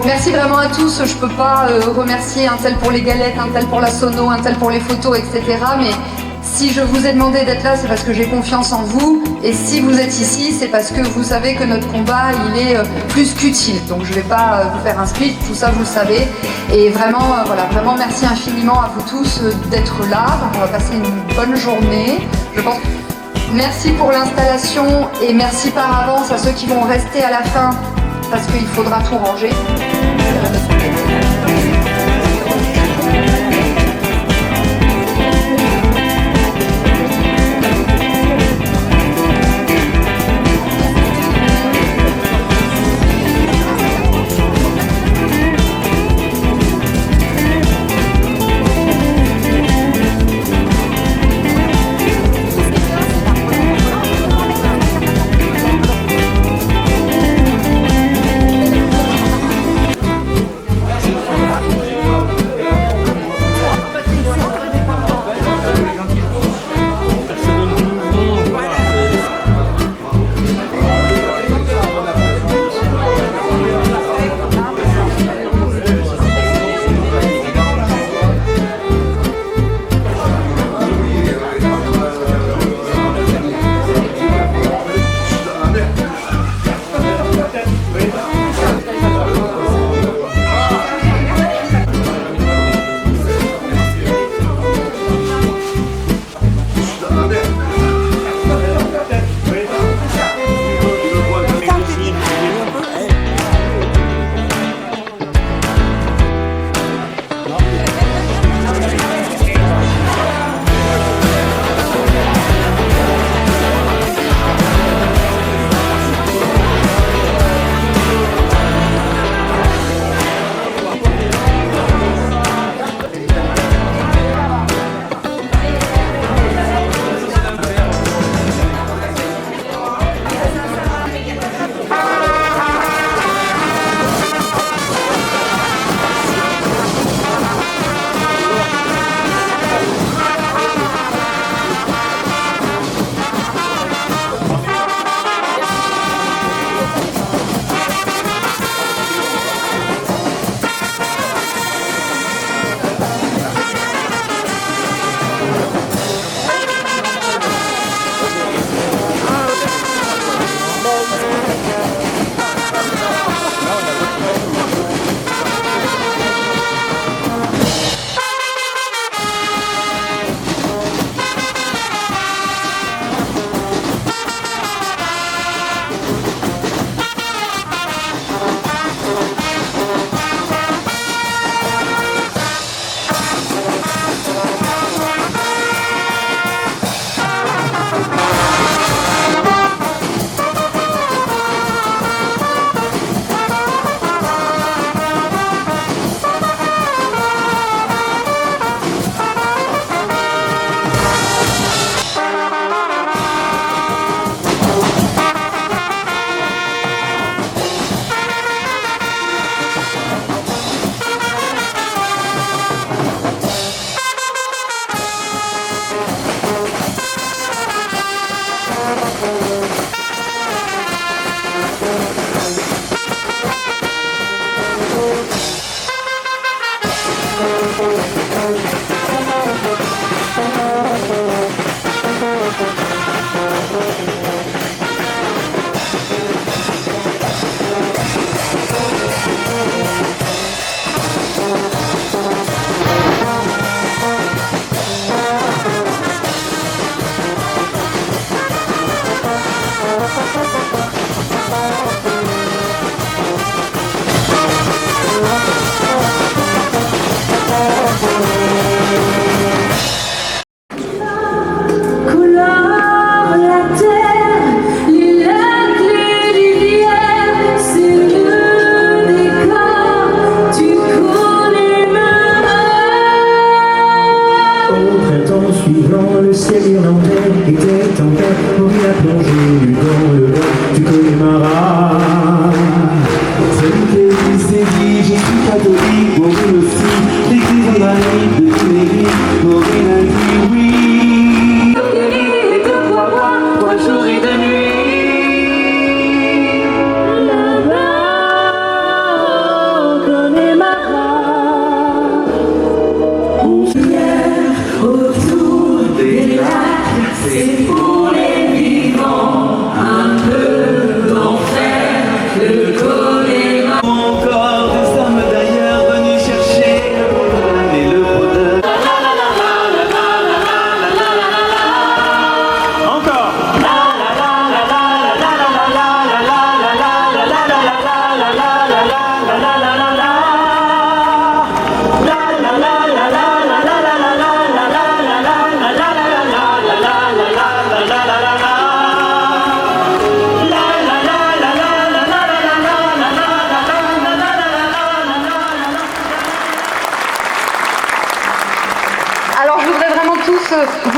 Merci vraiment à tous. Je peux pas remercier un tel pour les galettes, un tel pour la sono, un tel pour les photos, etc. Mais si je vous ai demandé d'être là, c'est parce que j'ai confiance en vous. Et si vous êtes ici, c'est parce que vous savez que notre combat, il est plus qu'utile. Donc je vais pas vous faire un speech, tout ça vous le savez. Et vraiment, voilà, vraiment merci infiniment à vous tous d'être là. On va passer une bonne journée. Je pense. Merci pour l'installation et merci par avance à ceux qui vont rester à la fin parce qu'il faudra tout ranger.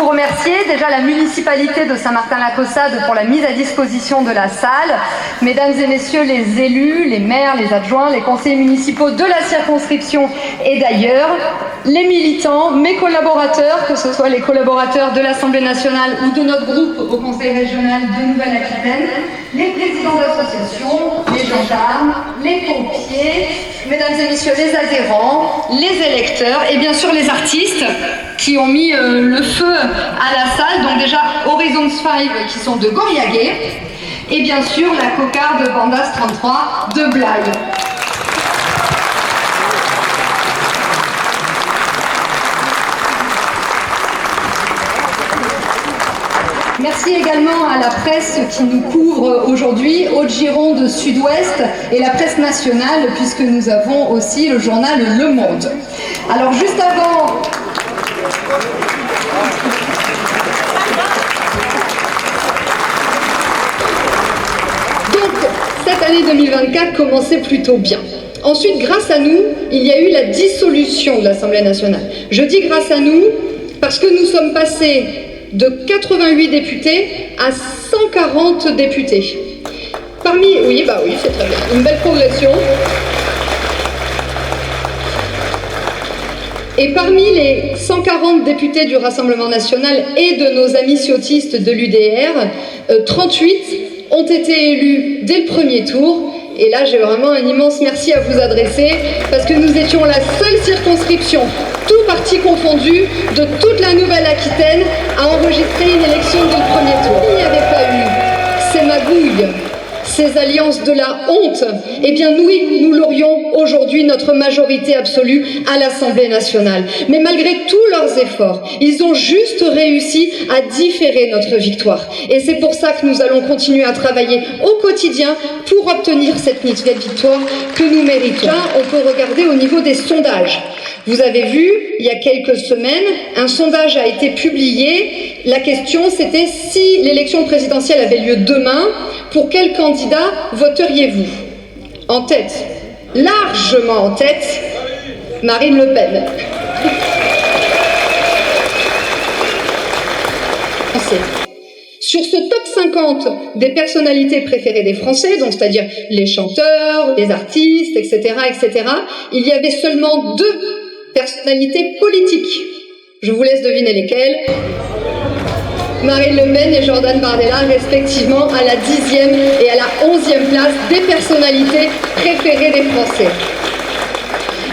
vous remercier déjà la municipalité de Saint-Martin-la-Caussade pour la mise à disposition de la salle, mesdames et messieurs les élus, les maires, les adjoints, les conseillers municipaux de la circonscription et d'ailleurs, les militants, mes collaborateurs, que ce soit les collaborateurs de l'Assemblée nationale ou de notre groupe au Conseil régional de Nouvelle-Aquitaine, les présidents d'associations, les gendarmes, les pompiers, mesdames et messieurs les adhérents, les électeurs et bien sûr les artistes qui ont mis le feu à la salle, donc déjà Horizons 5 qui sont de Goriagué et bien sûr la cocarde Bandas 33 de Blaye. Merci également à la presse qui nous couvre aujourd'hui, Haute-Gironde, Sud-Ouest et la presse nationale, puisque nous avons aussi le journal Le Monde. Alors juste avant... Donc, cette année 2024 commençait plutôt bien. Ensuite, grâce à nous, il y a eu la dissolution de l'Assemblée nationale. Je dis grâce à nous parce que nous sommes passés de 88 députés à 140 députés. Oui, c'est très bien, une belle progression. Et parmi les 140 députés du Rassemblement national et de nos amis ciotistes de l'UDR, 38 ont été élus dès le premier tour. Et là, j'ai vraiment un immense merci à vous adresser, parce que nous étions la seule circonscription, tout parti confondu, de toute la Nouvelle-Aquitaine, à enregistrer une élection dès le premier tour. Il n'y avait pas eu ces magouilles, ces alliances de la honte, eh bien nous l'aurions aujourd'hui notre majorité absolue à l'Assemblée nationale. Mais malgré tous leurs efforts, ils ont juste réussi à différer notre victoire. Et c'est pour ça que nous allons continuer à travailler au quotidien pour obtenir cette victoire que nous méritons. Là, on peut regarder au niveau des sondages. Vous avez vu, il y a quelques semaines, un sondage a été publié. La question, c'était si l'élection présidentielle avait lieu demain, pour quel candidat voteriez-vous? En tête, largement en tête, Marine Le Pen. Sur ce top 50 des personnalités préférées des Français, donc c'est-à-dire les chanteurs, les artistes, etc., il y avait seulement 2 personnalités politiques. Je vous laisse deviner lesquelles. Marine Le Pen et Jordan Bardella, respectivement à la 10e et à la 11e place des personnalités préférées des Français.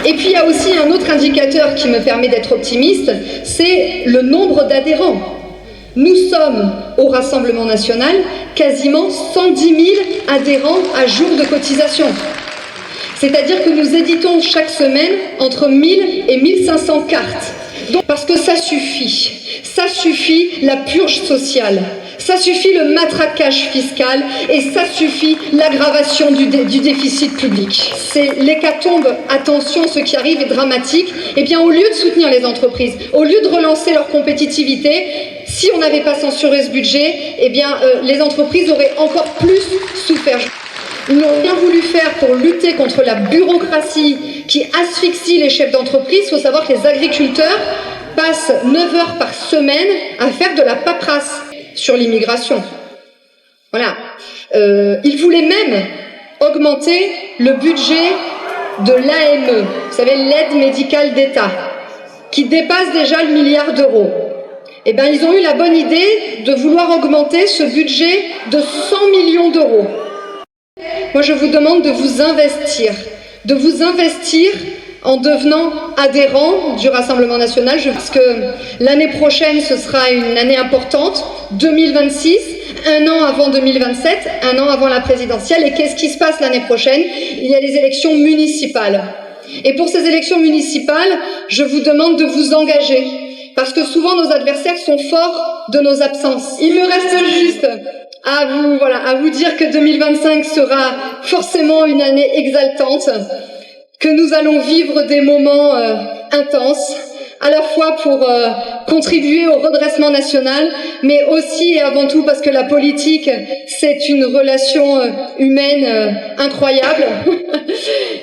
Et puis il y a aussi un autre indicateur qui me permet d'être optimiste, c'est le nombre d'adhérents. Nous sommes au Rassemblement national quasiment 110 000 adhérents à jour de cotisation. C'est-à-dire que nous éditons chaque semaine entre 1000 et 1500 cartes. Donc, parce que ça suffit la purge sociale, ça suffit le matraquage fiscal et ça suffit l'aggravation du déficit public. C'est l'hécatombe, attention, ce qui arrive est dramatique. Eh bien, au lieu de soutenir les entreprises, au lieu de relancer leur compétitivité, si on n'avait pas censuré ce budget, eh bien, les entreprises auraient encore plus souffert. Ils n'ont rien voulu faire pour lutter contre la bureaucratie qui asphyxie les chefs d'entreprise. Il faut savoir que les agriculteurs passent 9 heures par semaine à faire de la paperasse sur l'immigration. Voilà. Ils voulaient même augmenter le budget de l'AME, vous savez, l'aide médicale d'État, qui dépasse déjà le milliard d'euros. Eh bien, ils ont eu la bonne idée de vouloir augmenter ce budget de 100 millions d'euros. Moi, je vous demande de vous investir en devenant adhérent du Rassemblement national, parce que l'année prochaine, ce sera une année importante, 2026, un an avant 2027, un an avant la présidentielle. Et qu'est-ce qui se passe l'année prochaine? Il y a les élections municipales. Et pour ces élections municipales, je vous demande de vous engager, parce que souvent nos adversaires sont forts de nos absences. Il me reste juste à vous dire que 2025 sera forcément une année exaltante, que nous allons vivre des moments intenses, à la fois pour contribuer au redressement national, mais aussi et avant tout parce que la politique, c'est une relation humaine incroyable.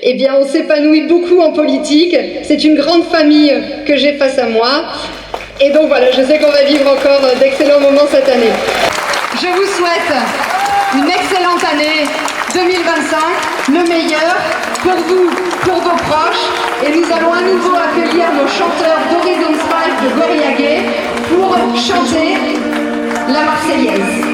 Eh bien, on s'épanouit beaucoup en politique. C'est une grande famille que j'ai face à moi. Et donc voilà, je sais qu'on va vivre encore d'excellents moments cette année. Je vous souhaite une excellente année 2025, le meilleur pour vous, pour vos proches. Et nous allons à nouveau accueillir nos chanteurs d'Horizon 5 de Gorilla Gay pour chanter la Marseillaise.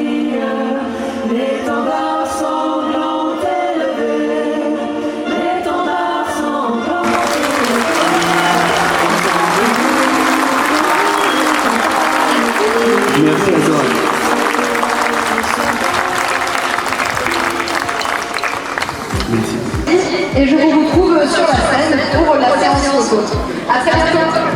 Merci à toi. Merci. Et je vous retrouve sur la scène pour la séance photo. À très bientôt.